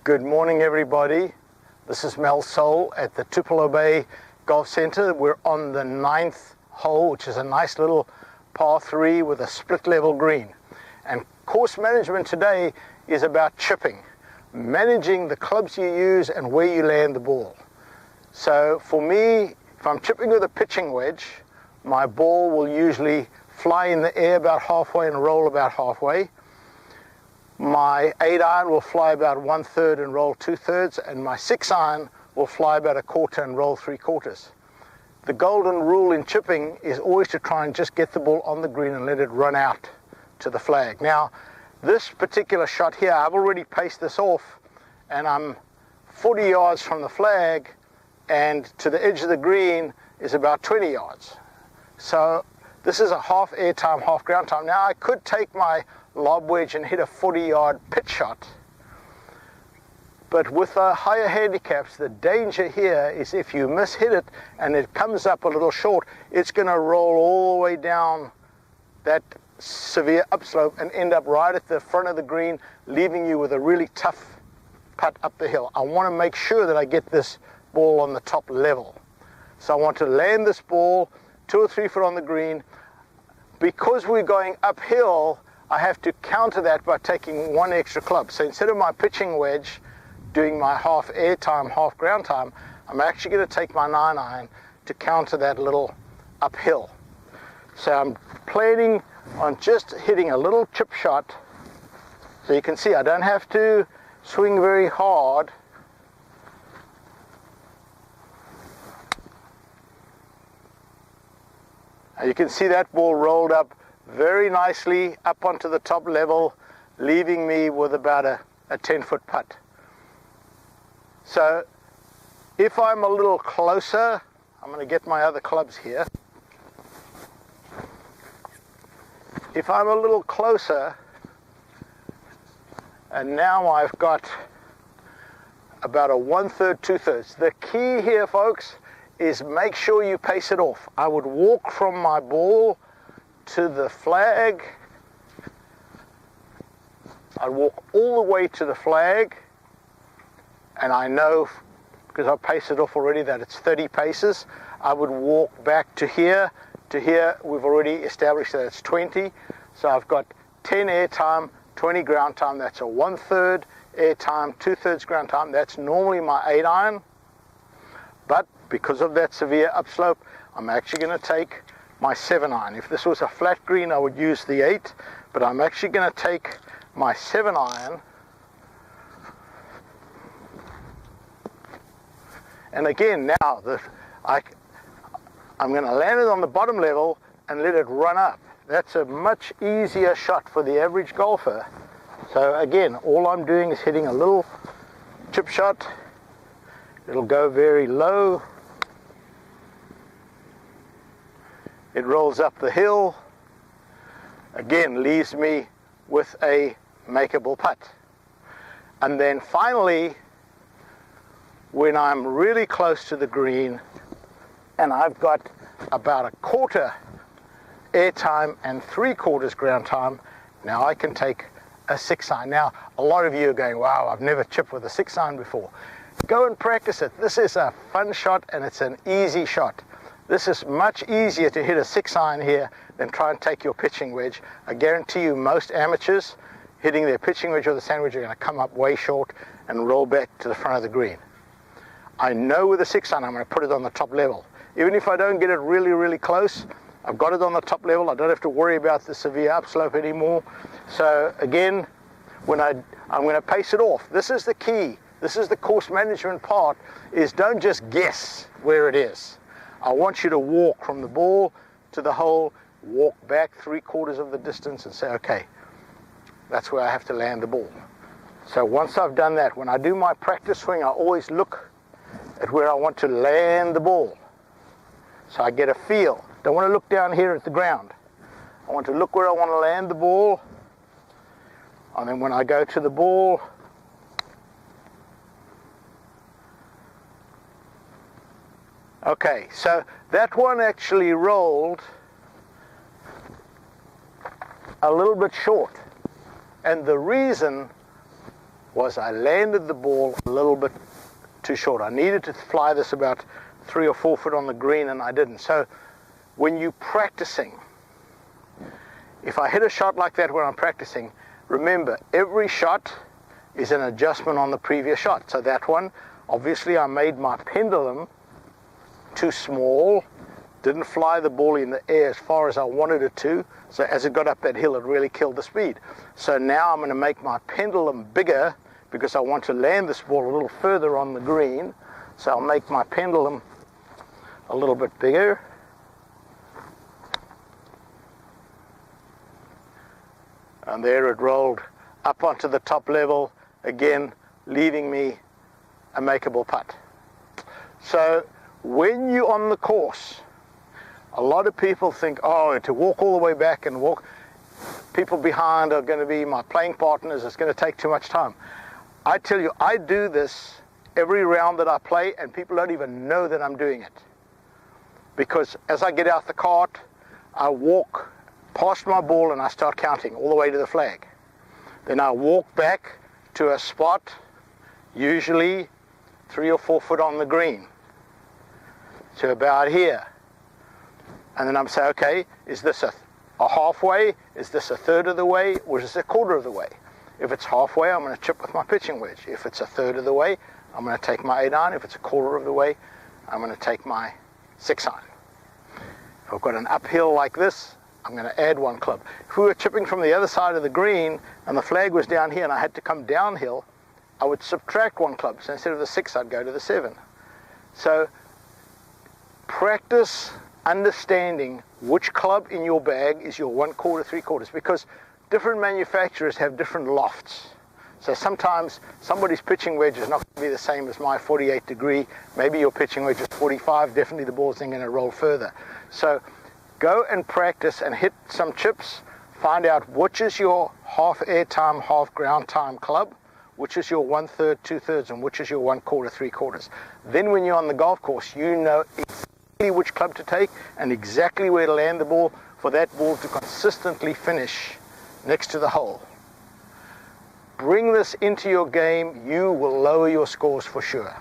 Good morning, everybody. This is Mel Soul at the Tupelo Bay Golf Center. We're on the 9th hole, which is a nice little par 3 with a split level green. And course management today is about chipping, managing the clubs you use and where you land the ball. So for me, if I'm chipping with a pitching wedge, my ball will usually fly in the air about halfway and roll about halfway. My 8-iron will fly about 1/3 and roll 2/3, and my 6-iron will fly about 1/4 and roll 3/4. The golden rule in chipping is always to try and just get the ball on the green and let it run out to the flag. Now, this particular shot here, I've already paced this off, and I'm 40 yards from the flag, and to the edge of the green is about 20 yards. So this is a half air time, half ground time. Now, I could take my lob wedge and hit a 40-yard pitch shot, but with the higher handicaps, the danger here is if you miss-hit it and it comes up a little short, it's going to roll all the way down that severe upslope and end up right at the front of the green, leaving you with a really tough putt up the hill. I want to make sure that I get this ball on the top level. So I want to land this ball 2 or 3 foot on the green. Because we're going uphill, I have to counter that by taking 1 extra club. So instead of my pitching wedge doing my half air time, half ground time, I'm actually going to take my 9-iron to counter that little uphill. So I'm planning on just hitting a little chip shot. So you can see I don't have to swing very hard. And you can see that ball rolled up very nicely up onto the top level, leaving me with about a 10-foot putt. So if I'm a little closer, I'm going to get my other clubs here. If I'm a little closer, and now I've got about a 1/3, 2/3. The key here, folks, is make sure you pace it off. I would walk from my ball to the flag. I'd walk all the way to the flag, and I know, because I've paced it off already, that it's 30 paces. I would walk back to here. To here, we've already established that it's 20. So I've got 10 air time, 20 ground time. That's a 1/3 air time, 2/3 ground time. That's normally my 8-iron. But because of that severe upslope, I'm actually going to take my 7-iron. If this was a flat green, I would use the 8, but I'm actually going to take my 7-iron. And again, now I'm going to land it on the bottom level and let it run up. That's a much easier shot for the average golfer. So again, all I'm doing is hitting a little chip shot. It'll go very low. It rolls up the hill. Again, leaves me with a makeable putt. And then finally, when I'm really close to the green and I've got about 1/4 air time and 3/4 ground time, now I can take a 6-iron. Now, a lot of you are going, wow, I've never chipped with a 6-iron before. Go and practice it. This is a fun shot and it's an easy shot. This is much easier to hit a 6-iron here than try and take your pitching wedge. I guarantee you most amateurs hitting their pitching wedge or the sand wedge are going to come up way short and roll back to the front of the green. I know with a 6-iron I'm going to put it on the top level. Even if I don't get it really, really close, I've got it on the top level. I don't have to worry about the severe upslope anymore. So again, I'm going to pace it off. This is the key. This is the course management part, is don't just guess where it is. I want you to walk from the ball to the hole, walk back 3/4 of the distance and say, okay, that's where I have to land the ball. So once I've done that, when I do my practice swing, I always look at where I want to land the ball. So I get a feel. Don't want to look down here at the ground. I want to look where I want to land the ball. And then when I go to the ball, okay, so that one actually rolled a little bit short. And the reason was I landed the ball a little bit too short. I needed to fly this about 3 or 4 foot on the green, and I didn't. So when you're practicing, if I hit a shot like that when I'm practicing, remember, every shot is an adjustment on the previous shot. So that one, obviously I made my pendulum too small, didn't fly the ball in the air as far as I wanted it to, so as it got up that hill it really killed the speed. So now I'm going to make my pendulum bigger because I want to land this ball a little further on the green. So I'll make my pendulum a little bit bigger. And there it rolled up onto the top level, again leaving me a makeable putt. So when you're on the course, a lot of people think, oh, to walk all the way back and walk, people behind are going to be my playing partners, it's going to take too much time. I tell you, I do this every round that I play, and people don't even know that I'm doing it. Because as I get out the cart, I walk past my ball and I start counting all the way to the flag. Then I walk back to a spot, usually 3 or 4 foot on the green, to about here. And then I'm saying, okay, is this a halfway? Is this a third of the way? Or is this a quarter of the way? If it's halfway, I'm going to chip with my pitching wedge. If it's a third of the way, I'm going to take my 8-iron. If it's a quarter of the way, I'm going to take my 6-iron. If I've got an uphill like this, I'm going to add 1 club. If we were chipping from the other side of the green and the flag was down here and I had to come downhill, I would subtract 1 club. So instead of the 6, I'd go to the 7. So practice understanding which club in your bag is your 1/4, 3/4, because different manufacturers have different lofts. So sometimes somebody's pitching wedge is not going to be the same as my 48 degree. Maybe your pitching wedge is 45. Definitely the ball's then going to roll further. So go and practice and hit some chips. Find out which is your half air time, half ground time club, which is your 1/3, 2/3, and which is your 1/4, 3/4. Then when you're on the golf course, you know exactly which club to take and exactly where to land the ball for that ball to consistently finish next to the hole. Bring this into your game, you will lower your scores for sure.